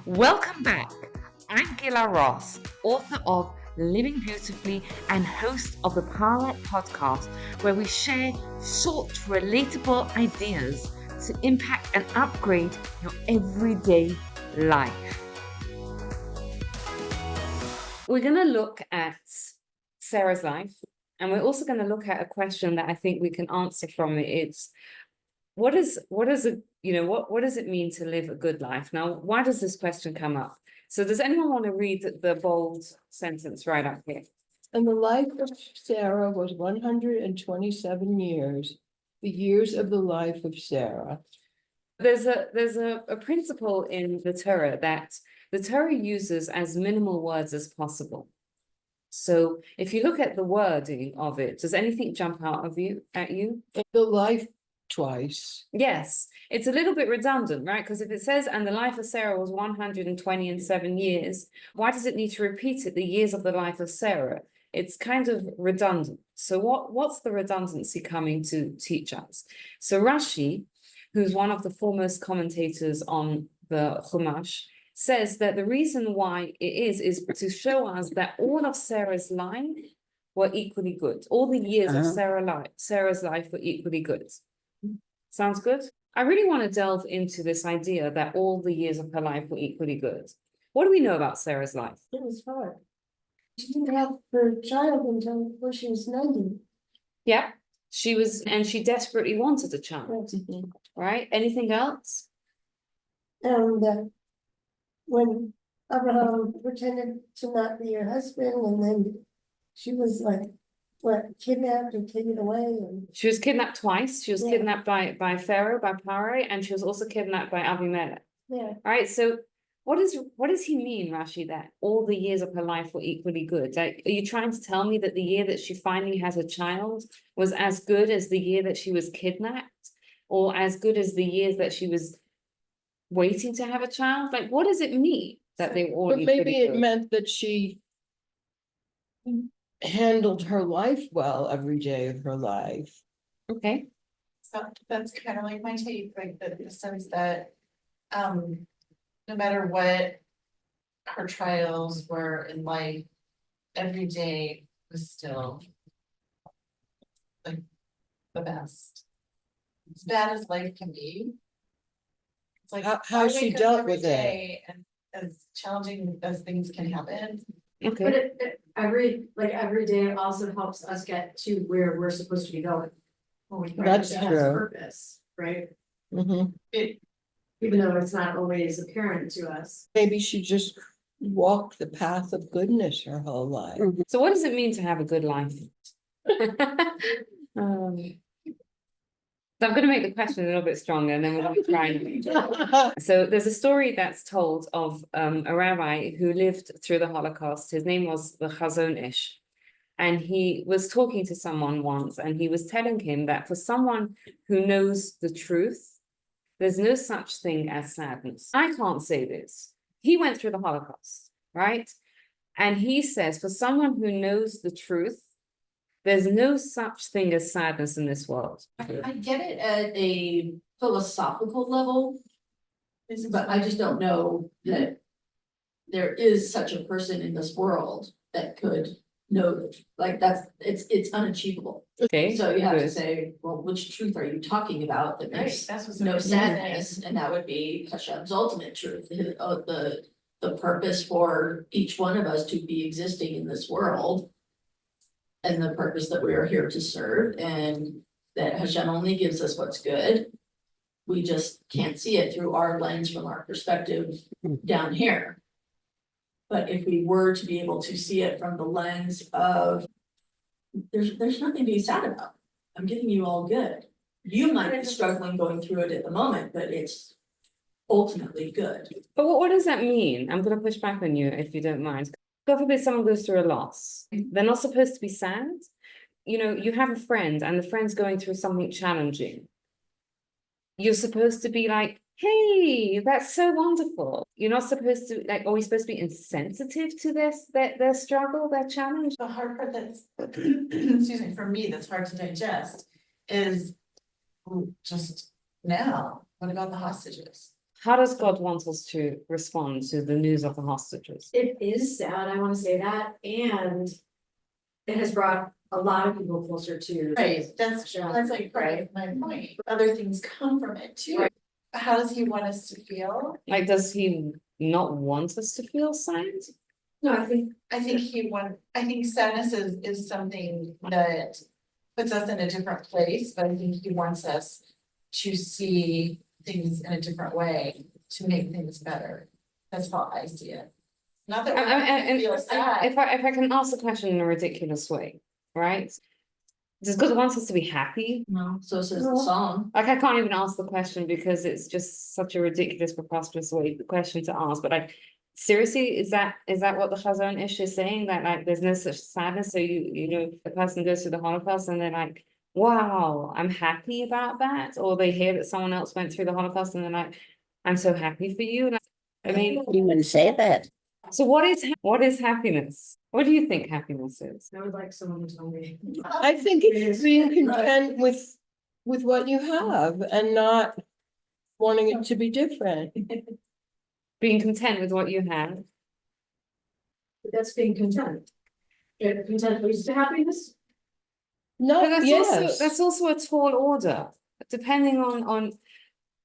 Welcome back. I'm Gila Ross, author of Living Beautifully and host of the Power podcast, where we share short, relatable ideas to impact and upgrade your everyday life. We're going to look at Sarah's life, and we're also going to look at a question that I think we can answer from it. It's what does it mean to live a good life? Now, why does this question come up? So does anyone want to read the bold sentence right up here? And the life of Sarah was 127 years, the years of the life of Sarah. There's a principle in the Torah that the Torah uses as minimal words as possible. So if you look at the wording of it, does anything jump out at you? The life twice. Yes, it's a little bit redundant, right? Because if it says, and the life of Sarah was 127 years, why does it need to repeat it, the years of the life of Sarah? It's kind of redundant. So what's the redundancy coming to teach us? So Rashi, who's one of the foremost commentators on the Chumash, says that the reason why it is to show us that all of Sarah's life were equally good. All the years of Sarah's life were equally good. Sounds good? I really want to delve into this idea that all the years of her life were equally good. What do we know about Sarah's life? It was hard. She didn't have her child until she was 90. Yeah, and she desperately wanted a child, right? Anything else? And when Abraham pretended to not be her husband, and then she was like, kidnapped and taken away. And she was kidnapped twice. She was Yeah. kidnapped by Pharaoh, by Paro, and she was also kidnapped by Abimelech. yeah, All right, so what does he mean, Rashi, that all the years of her life were equally good? Like, are you trying to tell me that the year that she finally had a child was as good as the year that she was kidnapped, or as good as the years that she was waiting to have a child? Like, what does it mean that they were all But equally maybe it good? meant that she handled her life well every day of her life. Okay. So that's kind of like my take, like the sense that no matter what her trials were in life, every day was still like the best. As bad as life can be. It's like How I she wake up dealt every with it. day, and as challenging as things can happen. Okay. But every day also helps us get to where we're supposed to be going. That's That's true. purpose, right? Mhm. Even though it's not always apparent to us. Maybe she just walked the path of goodness her whole life. So what does it mean to have a good life? So I'm going to make the question a little bit stronger, and then we're going to try and... So there's a story that's told of a rabbi who lived through the Holocaust. His name was the Chazon Ish. And he was talking to someone once, and he was telling him that for someone who knows the truth, there's no such thing as sadness. I can't say this. He went through the Holocaust, right? And he says, for someone who knows the truth, there's no such thing as sadness in this world. I get it at a philosophical level, but I just don't know that there is such a person in this world that could know that, like, it's unachievable. Okay. So you have to good. say, well, which truth are you talking about that Right, makes that's what's no amazing. sadness? And that would be Hashem's ultimate truth, the purpose for each one of us to be existing in this world. And the purpose that we are here to serve, and that Hashem only gives us what's good. We just can't see it through our lens from our perspective down here. But if we were to be able to see it from the lens of, there's nothing to be sad about. I'm giving you all good. You might be struggling going through it at the moment, but it's ultimately good. But what does that mean? I'm going to push back on you if you don't mind. God forbid someone goes through a loss. They're not supposed to be sad. You know, you have a friend and the friend's going through something challenging. You're supposed to be like, hey, that's so wonderful. You're not supposed to, like, are we supposed to be insensitive to their struggle, their challenge? The hard part that's, excuse me, for me, that's hard to digest is just now, what about the hostages? How does God want us to respond to the news of the hostages? It is sad, I wanna say that, and it has brought a lot of people closer to. Right, that's like, right, my point, other things come from it too. How does he want us to feel? Like, does he not want us to feel sad? No, I think, I think sadness is something that puts us in a different place, but I think he wants us to see things in a different way, to make things better. That's how I see it. Not that we're not gonna feel sad. If I can ask the question in a ridiculous way, right? Does God want us to be happy? No, so says the song. Like, I can't even ask the question because it's just such a ridiculous, preposterous way, the question to ask, but like, seriously, is that what the Chazon Ish is saying? That like, there's no such sadness, so you know, the person goes through the Holocaust and they're like, wow, I'm happy about that, or they hear that someone else went through the Holocaust and they're like, I'm so happy for you. Like, I mean, You wouldn't say that. so what is happiness? What do you think happiness is? I would like someone to tell me. I think it's being content with what you have and not wanting it to be different. Being content with what you have. That's being content. Content leads to happiness. But Not, that's also a tall order, depending on,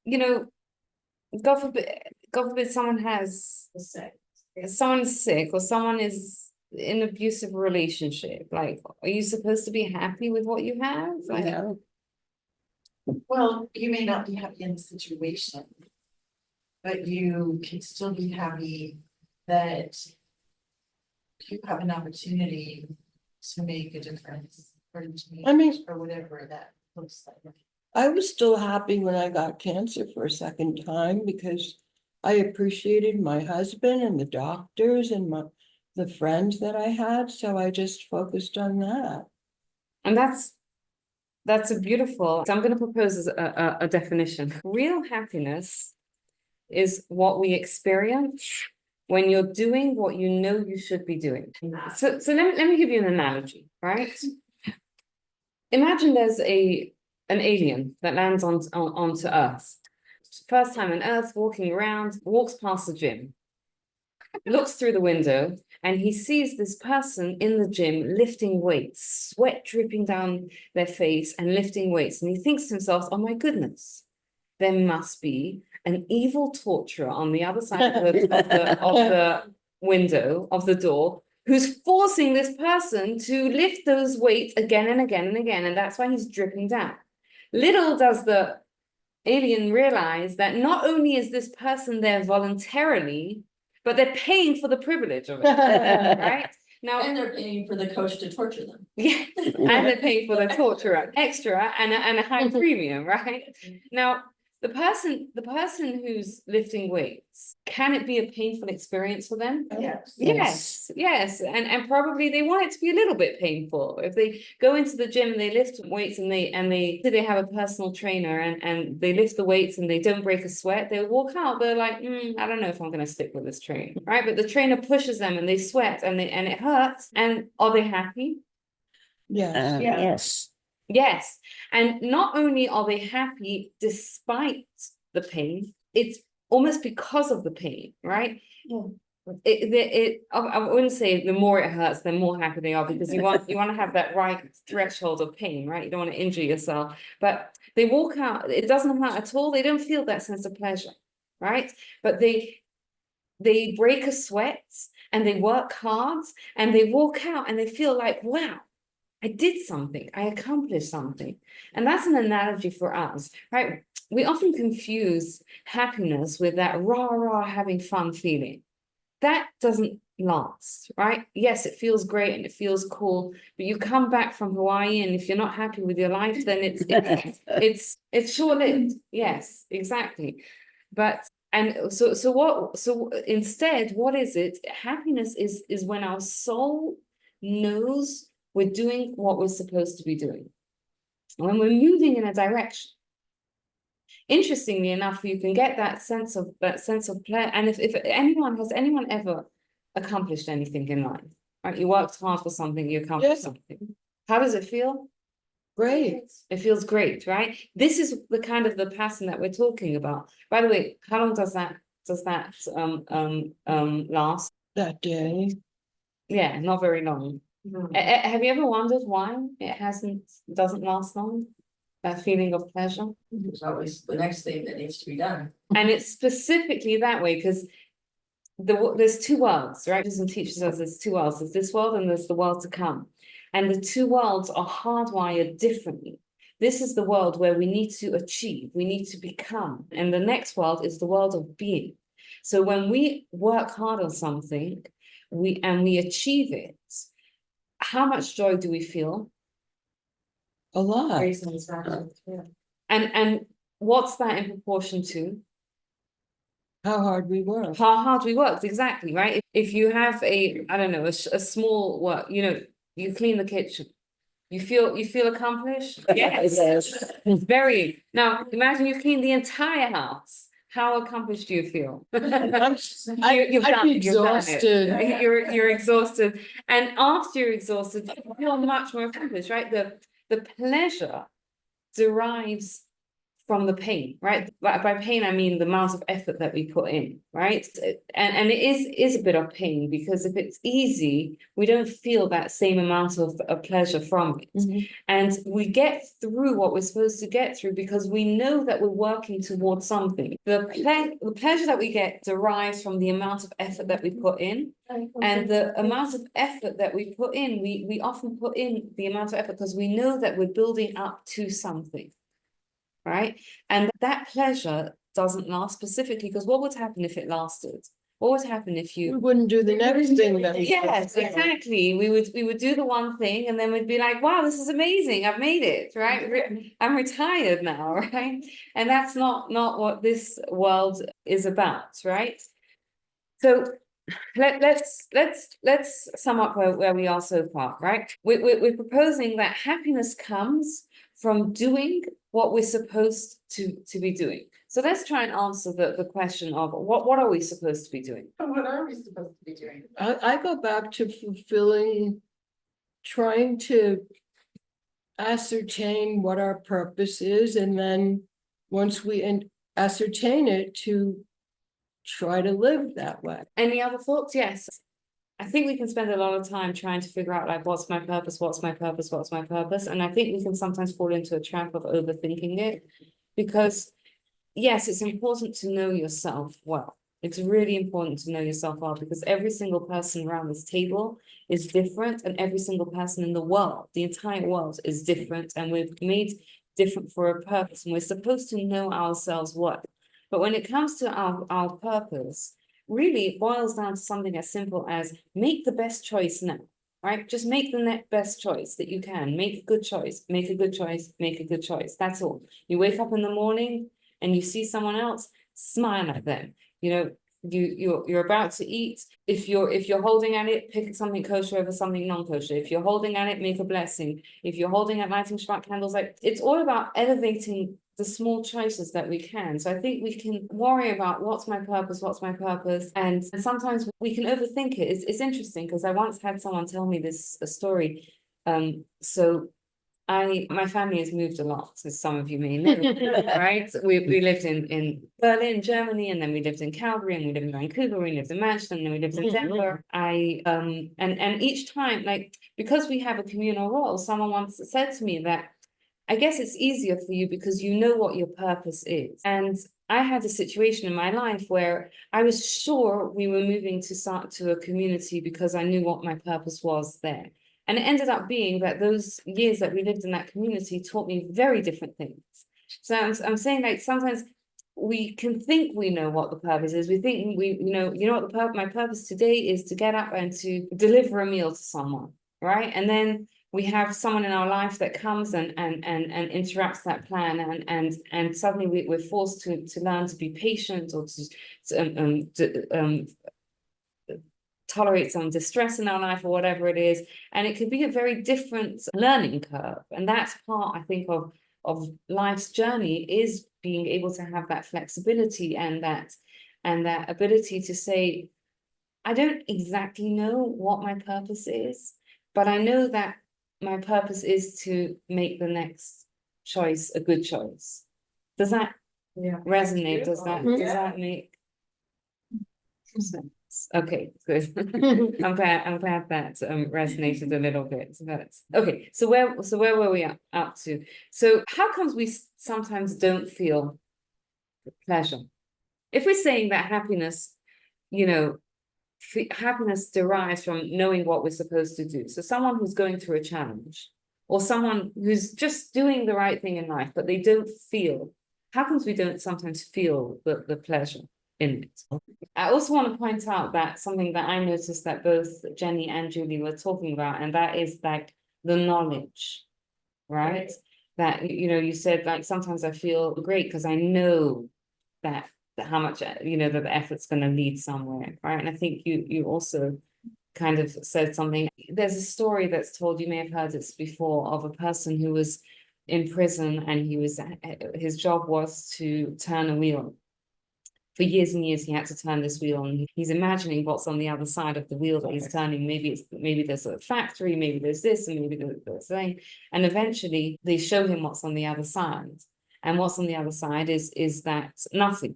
you know, God forbid someone's sick or someone is in an abusive relationship. Like, are you supposed to be happy with what you have? Like, No. Well, you may not be happy in the situation. But you can still be happy that you have an opportunity to make a difference or to I mean, or whatever that looks like. I was still happy when I got cancer for a second time because I appreciated my husband and the doctors and the friends that I had, so I just focused on that. and that's a beautiful. So I'm going to propose a definition. Real happiness is what we experience when you're doing what you know you should be doing. So let me give you an analogy, right? Imagine there's an alien that lands onto Earth. First time on Earth, walking around, walks past the gym, looks through the window, and he sees this person in the gym lifting weights, sweat dripping down their face and lifting weights. And he thinks to himself, oh my goodness, there must be an evil torturer on the other side of the window of the door who's forcing this person to lift those weights again and again and again, and that's why he's dripping down. Little does the alien realize that not only is this person there voluntarily, but they're paying for the privilege of it, right? Now, And they're paying for the coach to torture them. yeah, and they're paying for the torture extra and a high premium, right? Now, the person who's lifting weights, can it be a painful experience for them? Yes, and probably they want it to be a little bit painful. If they go into the gym and they lift weights and they have a personal trainer and they lift the weights and they don't break a sweat, they walk out, they're like, I don't know if I'm gonna stick with this trainer, right? But the trainer pushes them and they sweat and it hurts. And are they happy? Yes. Yes. Yes, and not only are they happy despite the pain, it's almost because of the pain, right? I wouldn't say the more it hurts, the more happy they are, because you want to have that right threshold of pain, right? You don't want to injure yourself. But they walk out, it doesn't hurt at all. They don't feel that sense of pleasure, right? But they break a sweat and they work hard and they walk out and they feel like, wow, I did something, I accomplished something. And that's an analogy for us, right? We often confuse happiness with that rah, having fun feeling. That doesn't last, right? Yes, it feels great and it feels cool, but you come back from Hawaii and if you're not happy with your life, then it's short-lived. Yes, exactly. But so instead, what is it? Happiness is when our soul knows we're doing what we're supposed to be doing. When we're moving in a direction. Interestingly enough, you can get that sense of pleasure. And if anyone ever accomplished anything in life, right? You worked hard for something, you accomplished something. How does it feel? Great. It feels great, right? This is the kind of the pattern that we're talking about. By the way, how long does that last? That day. Yeah, not very long. Have you ever wondered why it doesn't last long? That feeling of pleasure? There's always the next thing that needs to be done. And it's specifically that way because there's two worlds, right? Buddhism teaches us there's two worlds. There's this world and there's the world to come. And the two worlds are hardwired differently. This is the world where we need to achieve, we need to become. And the next world is the world of being. So when we work hard on something, we achieve it, how much joy do we feel? A lot. Very satisfactory, yeah. And what's that in proportion to? How hard we work. How hard we worked, exactly, right? If you have I don't know, a small work, you clean the kitchen, you feel accomplished? Yes. Very. Now, imagine you've cleaned the entire house. How accomplished do you feel? I'd You've be done it. exhausted. You're exhausted. And after you're exhausted, you feel much more accomplished, right? The pleasure derives from the pain, right? By pain, I mean the amount of effort that we put in, right? And it is a bit of pain because if it's easy, we don't feel that same amount of pleasure from it. Mhm. And we get through what we're supposed to get through because we know that we're working towards something. The pleasure that we get derives from the amount of effort that we put in. And the amount of effort that we put in, we often put in the amount of effort because we know that we're building up to something. Right? And that pleasure doesn't last specifically because what would happen if it lasted? What would happen if We you wouldn't do the next thing that we. Yes, exactly. We would do the one thing and then we'd be like, wow, this is amazing. I've made it, right? I'm retired now, right? And that's not what this world is about, right? So let's sum up where we are so far, right? We're proposing that happiness comes from doing what we're supposed to be doing. So let's try and answer the question of what are we supposed to be doing? What are we supposed to be doing? I go back to fulfilling, trying to ascertain what our purpose is, and then once we ascertain it, to try to live that way. Any other thoughts? Yes. I think we can spend a lot of time trying to figure out like what's my purpose, what's my purpose, what's my purpose. And I think we can sometimes fall into a trap of overthinking it because yes, it's important to know yourself well. It's really important to know yourself well because every single person around this table is different and every single person in the world, the entire world is different and we're made different for a purpose and we're supposed to know ourselves well. But when it comes to our purpose, really it boils down to something as simple as make the best choice now, right? Just make the best choice that you can. Make a good choice, make a good choice, make a good choice. That's all. You wake up in the morning and you see someone else, smile at them. You're about to eat. If you're holding at it, pick something kosher over something non-kosher. If you're holding at it, make a blessing. If you're holding at lighting Shabbat candles, like it's all about elevating the small choices that we can. So I think we can worry about what's my purpose, and sometimes we can overthink it. It's interesting because I once had someone tell me a story. So my family has moved a lot, as some of you may know, right? We lived in Berlin, Germany, and then we lived in Calgary, and we lived in Vancouver, we lived in Manchester, and then we lived in Denver. And each time, like, because we have a communal role, someone once said to me that I guess it's easier for you because you know what your purpose is. And I had a situation in my life where I was sure we were moving to a community because I knew what my purpose was there. And it ended up being that those years that we lived in that community taught me very different things. So I'm saying like sometimes we can think we know what the purpose is. We think what my purpose today is to get up and to deliver a meal to someone, right? And then we have someone in our life that comes and interrupts that plan and suddenly we're forced to learn to be patient or to tolerate some distress in our life or whatever it is, and it could be a very different learning curve. And that's part, I think, of life's journey, is being able to have that flexibility and that ability to say, I don't exactly know what my purpose is, but I know that my purpose is to make the next choice a good choice. Does that Yeah. resonate? Does Beautiful. that make sense? Okay, good. I'm glad that resonated a little bit. But okay, so where were we up to? So how comes we sometimes don't feel pleasure? If we're saying that happiness, you know, happiness derives from knowing what we're supposed to do. So someone who's going through a challenge, or someone who's just doing the right thing in life, but they don't feel. How comes we don't sometimes feel the pleasure in it? I also want to point out that something that I noticed that both Jenny and Julie were talking about, and that is like the knowledge, right? That, you said like sometimes I feel great because I know that how much, that the effort's going to lead somewhere, right? And I think you also kind of said something. There's a story that's told, you may have heard this before, of a person who was in prison, and his job was to turn a wheel. For years and years, he had to turn this wheel, and he's imagining what's on the other side of the wheel that he's turning. Maybe there's a factory, maybe there's this, and maybe there's thing. And eventually, they show him what's on the other side, and what's on the other side is that nothing,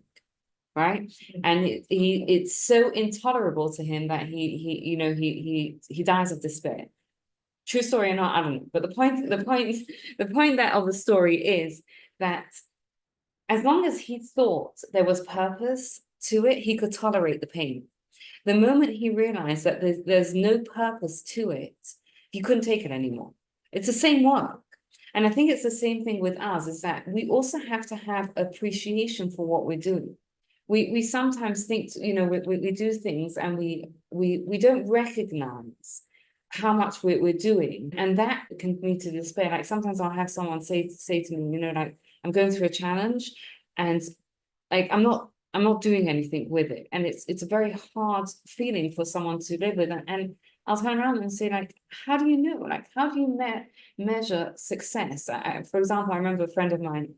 right? And it's so intolerable to him that he dies of despair. True story or not, I don't know. But the point that of the story is that as long as he thought there was purpose to it, he could tolerate the pain. The moment he realized that there's no purpose to it, he couldn't take it anymore. It's the same work. And I think it's the same thing with us, is that we also have to have appreciation for what we're doing. We sometimes think, we do things and we don't recognize how much we're doing. And that can lead to despair. Like sometimes I'll have someone say to me, like, I'm going through a challenge, and like I'm not doing anything with it. And it's a very hard feeling for someone to live with. And I'll turn around and say, like, how do you know? Like, how do you measure success? For example, I remember a friend of mine,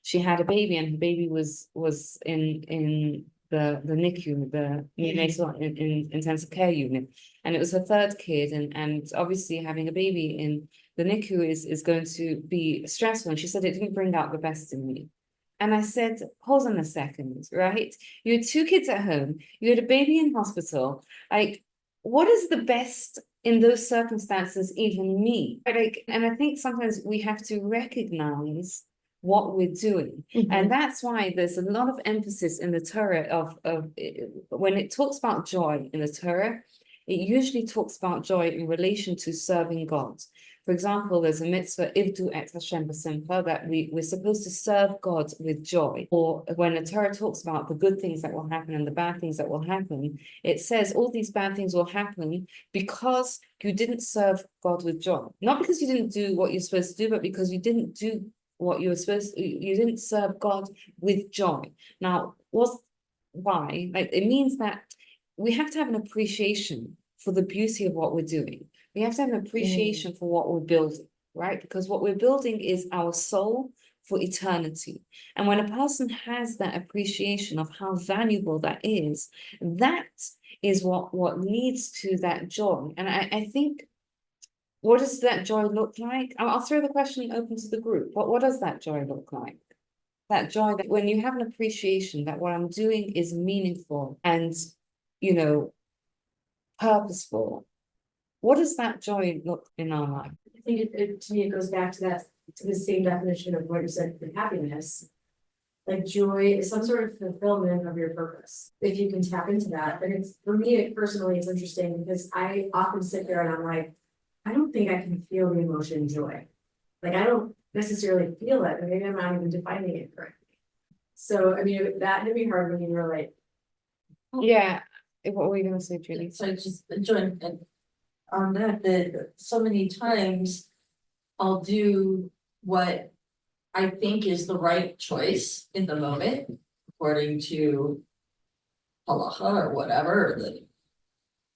she had a baby, and her baby was in the NICU, the neonatal in intensive care unit, and it was her third kid, and obviously having a baby in the NICU is going to be stressful. And she said it didn't bring out the best in me. And I said, hold on a second, right? You had two kids at home, you had a baby in hospital. Like, what is the best in those circumstances even mean? Like, and I think sometimes we have to recognize what we're doing. And that's why there's a lot of emphasis in the Torah of when it talks about joy in the Torah, it usually talks about joy in relation to serving God. For example, there's a mitzvah, Ivdu et Hashem b'simcha, that we're supposed to serve God with joy. Or when the Torah talks about the good things that will happen and the bad things that will happen, it says all these bad things will happen because you didn't serve God with joy. Not because you didn't do what you're supposed to do, but because you didn't do what you were supposed to, you didn't serve God with joy. Now, why? Like, it means that we have to have an appreciation for the beauty of what we're doing. We have to have an appreciation for what we're building, right? Because what we're building is our soul for eternity. And when a person has that appreciation of how valuable that is what leads to that joy. And I think, what does that joy look like? I'll throw the question open to the group. What does that joy look like? That joy that when you have an appreciation that what I'm doing is meaningful and, purposeful. What does that joy look in our life? I think to me, it goes back to the same definition of what you said for happiness. Like joy is some sort of fulfillment of your purpose. If you can tap into that, then for me personally, it's interesting because I often sit there and I'm like, I don't think I can feel the emotion joy. Like I don't necessarily feel it, but maybe I'm not even defining it correctly. So I mean, that hit me hard when you were like, yeah. What were you gonna say, Julie? So just join on that so many times I'll do what I think is the right choice in the moment, according to halacha or whatever, the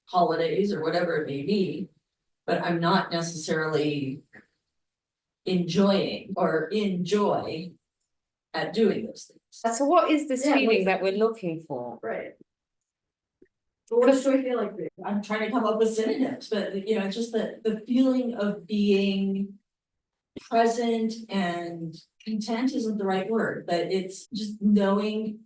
holidays or whatever it may be, but I'm not necessarily enjoying or enjoy at doing those things. So what is this Yeah, feeling that we're looking for? right. But what does joy feel like for you? I'm trying to come up with synonyms, but you know, just the feeling of being present and content isn't the right word, but it's just knowing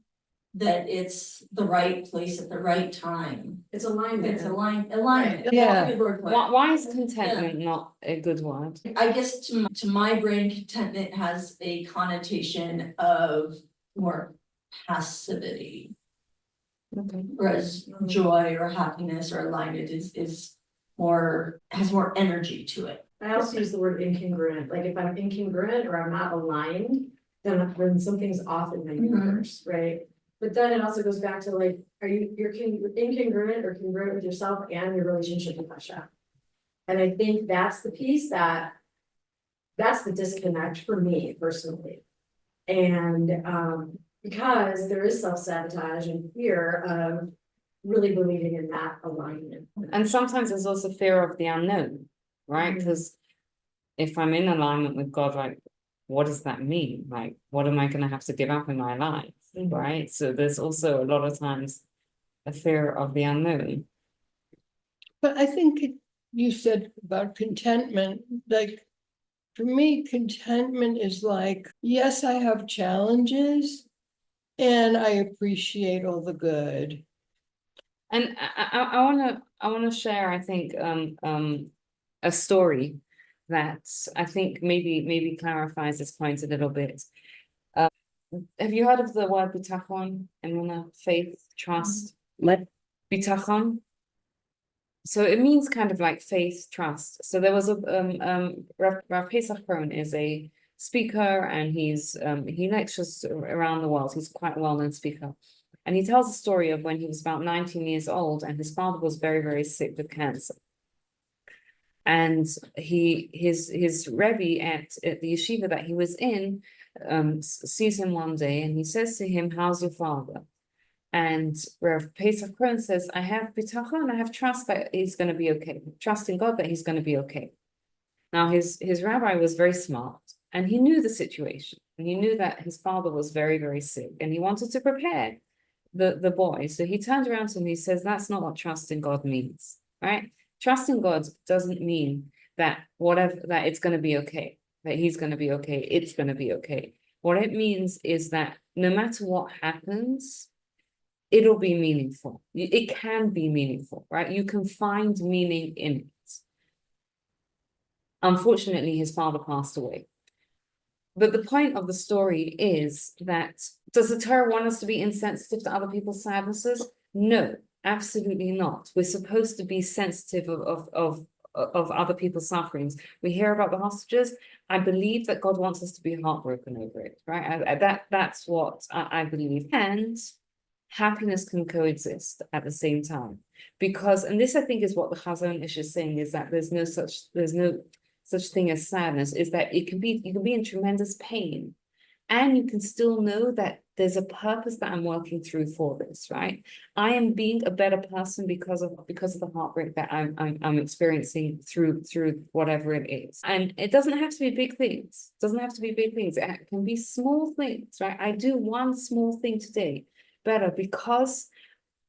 that it's the right place at the right time. It's alignment. It's alignment. Yeah. That's a good word for it. Why is contentment not a good word? I guess to my brain, contentment has a connotation of more passivity. Okay. Whereas joy or happiness or alignment is more, has more energy to it. I also use the word incongruent, like if I'm incongruent or I'm not aligned, then something's off in my universe, right? But then it also goes back to like, you're incongruent or congruent with yourself and your relationship with Hashem. And I think that's the piece that's the disconnect for me personally. And because there is self-sabotage and fear of really believing in that alignment. And sometimes there's also fear of the unknown, right? Mhm. Because if I'm in alignment with God, like, what does that mean? Like, what am I going to have to give up in my life, Mhm. right? So there's also a lot of times a fear of the unknown. But I think you said about contentment, like, for me, contentment is like, yes, I have challenges and I appreciate all the good. And I wanna share, I think, a story that I think maybe clarifies this point a little bit. Have you heard of the word bitachon, emuna, faith, trust? What? Bitachon. So it means kind of like faith, trust. So there was a Rav Pesach Cohen is a speaker, and he lectures around the world. He's quite a well-known speaker. And he tells a story of when he was about 19 years old, and his father was very, very sick with cancer. And his Rebbe at the yeshiva that he was in sees him one day, and he says to him, "How's your father?" And Rav Pesach Cohen says, "I have bitachon, I have trust that he's going to be okay. Trust in God that he's going to be okay." Now his rabbi was very smart, and he knew the situation, and he knew that his father was very, very sick, and he wanted to prepare the boy. So he turned around to him and he says, "That's not what trust in God means, right? Trust in God doesn't mean that that it's going to be okay, that he's going to be okay, it's going to be okay. What it means is that no matter what happens, it'll be meaningful. It can be meaningful, right? You can find meaning in it." Unfortunately, his father passed away. But the point of the story is that, does the Torah want us to be insensitive to other people's sadnesses? No, absolutely not. We're supposed to be sensitive of other people's sufferings. We hear about the hostages. I believe that God wants us to be heartbroken over it, right? That's what I believe. And happiness can coexist at the same time, because, and this I think is what the Chazon Ish is saying, is that there's no such thing as sadness, is that you can be in tremendous pain, and you can still know that there's a purpose that I'm working through for this, right? I am being a better person because of the heartbreak that I'm experiencing through whatever it is. And it doesn't have to be big things. It doesn't have to be big things. It can be small things, right? I do one small thing today better because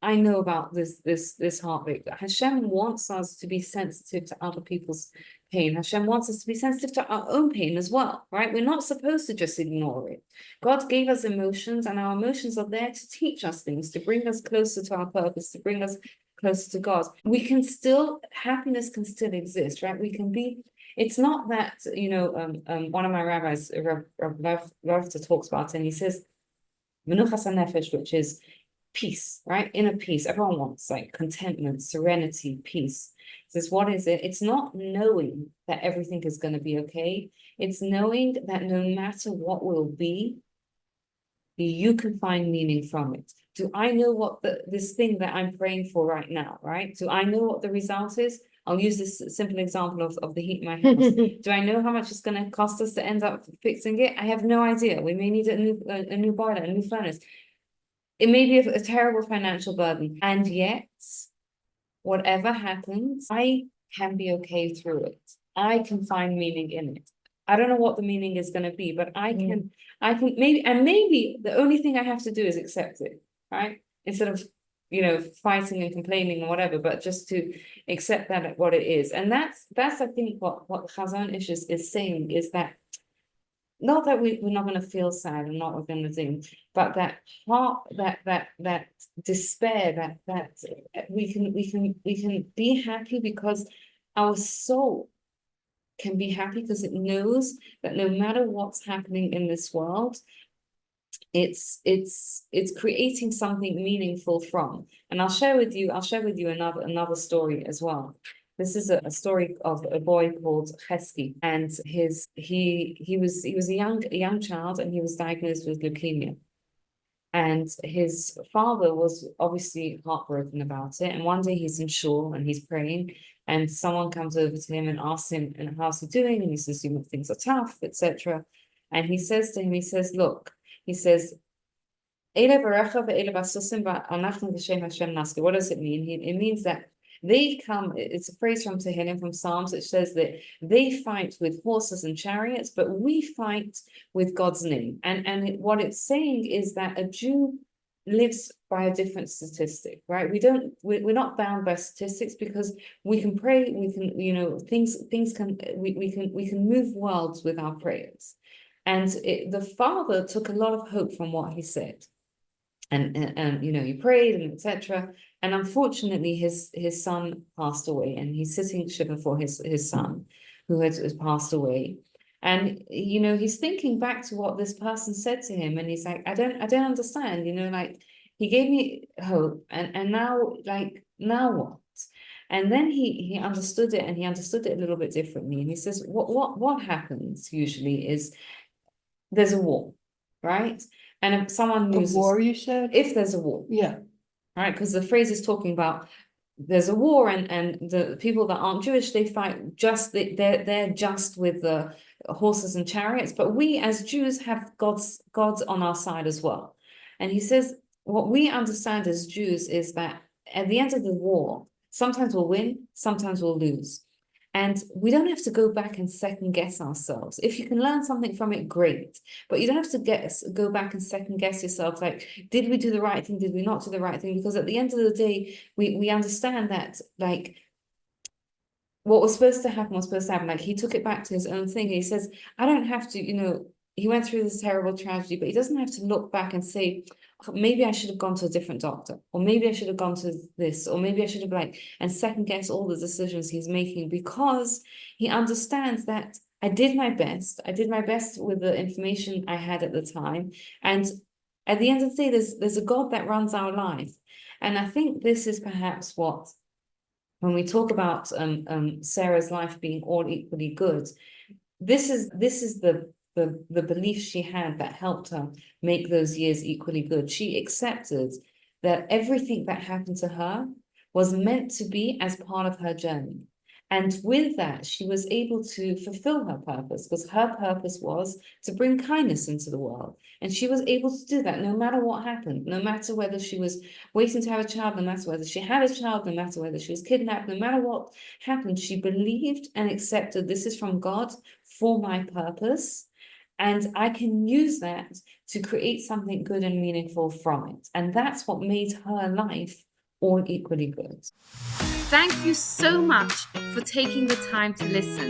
I know about this heartbreak. Hashem wants us to be sensitive to other people's pain. Hashem wants us to be sensitive to our own pain as well, right? We're not supposed to just ignore it. God gave us emotions, and our emotions are there to teach us things, to bring us closer to our purpose, to bring us closer to God. Happiness can still exist, right? We can be, it's not that, one of my rabbis, Rav talks about it, and he says, Menuchas HaNefesh, which is peace, right? Inner peace. Everyone wants like contentment, serenity, peace. Says, what is it? It's not knowing that everything is going to be okay. It's knowing that no matter what will be, you can find meaning from it. Do I know what this thing that I'm praying for right now, right? Do I know what the result is? I'll use this simple example of the heat in my house. Do I know how much it's going to cost us to end up fixing it? I have no idea. We may need a new boiler, a new furnace. It may be a terrible financial burden, and yet, whatever happens, I can be okay through it. I can find meaning in it. I don't know what the meaning is going to be, but I can maybe the only thing I have to do is accept it, right? Instead of fighting and complaining or whatever, but just to accept that at what it is. And that's I think what Chazon Ish is saying, is that not that we're not going to feel sad and not we're going to do, but that heart, that despair, that we can be happy because our soul can be happy because it knows that no matter what's happening in this world, it's creating something meaningful from. And I'll share with you another story as well. This is a story of a boy called Chesky, and he was a young child, and he was diagnosed with leukemia. And his father was obviously heartbroken about it. And one day he's in shul and he's praying, and someone comes over to him and asks him, "And how's he doing?" And he says, "Things are tough, etc." And he says to him, "Look," he says, "Ele barecha ve'ele basusim va'anachnu v'shem Hashem naski." What does it mean? It means that they come, it's a phrase from Tehillim, from Psalms, which says that they fight with horses and chariots, but we fight with God's name. And what it's saying is that a Jew lives by a different statistic, right? We're not bound by statistics, because we can pray, we can, we can move worlds with our prayers. And the father took a lot of hope from what he said. And he prayed and etc. And unfortunately, his son passed away, and he's sitting shiva for his son who has passed away. And he's thinking back to what this person said to him, and he's like, I don't understand, like, he gave me hope, and now, like, now what? And then he understood it, and he understood it a little bit differently. And he says, what happens usually is there's a war, right? And if someone A loses, war, you said? if there's a war, Yeah, right? Because the phrase is talking about there's a war, and the people that aren't Jewish, they fight they're just with the horses and chariots, but we as Jews have God's on our side as well. And he says what we understand as Jews is that at the end of the war, sometimes we'll win, sometimes we'll lose. And we don't have to go back and second guess ourselves. If you can learn something from it, great. But you don't have to go back and second guess yourself. Like, did we do the right thing? Did we not do the right thing? Because at the end of the day, we understand that, like, what was supposed to happen was supposed to happen. Like, he took it back to his own thing. He says, I don't have to, he went through this terrible tragedy, but he doesn't have to look back and say, maybe I should have gone to a different doctor, or maybe I should have gone to this, or maybe I should have and second guess all the decisions he's making, because he understands that I did my best with the information I had at the time. And at the end of the day, there's a God that runs our life. And I think this is perhaps what, when we talk about Sarah's life being all equally good, this is the belief she had that helped her make those years equally good. She accepted that everything that happened to her was meant to be as part of her journey. And with that, she was able to fulfill her purpose, because her purpose was to bring kindness into the world. And she was able to do that no matter what happened, no matter whether she was waiting to have a child, no matter whether she had a child, no matter whether she was kidnapped, no matter what happened, she believed and accepted, this is from God for my purpose. And I can use that to create something good and meaningful from it. And that's what made her life all equally good. Thank you so much for taking the time to listen.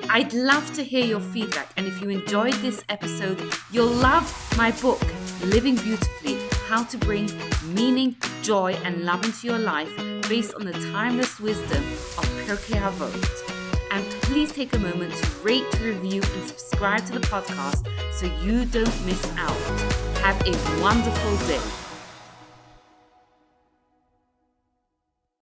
I'd love to hear your feedback. And if you enjoyed this episode, you'll love my book, Living Beautifully, How to Bring Meaning, Joy, and Love into Your Life, based on the timeless wisdom of Pirkei Avot. And please take a moment to rate, review, and subscribe to the podcast so you don't miss out. Have a wonderful day.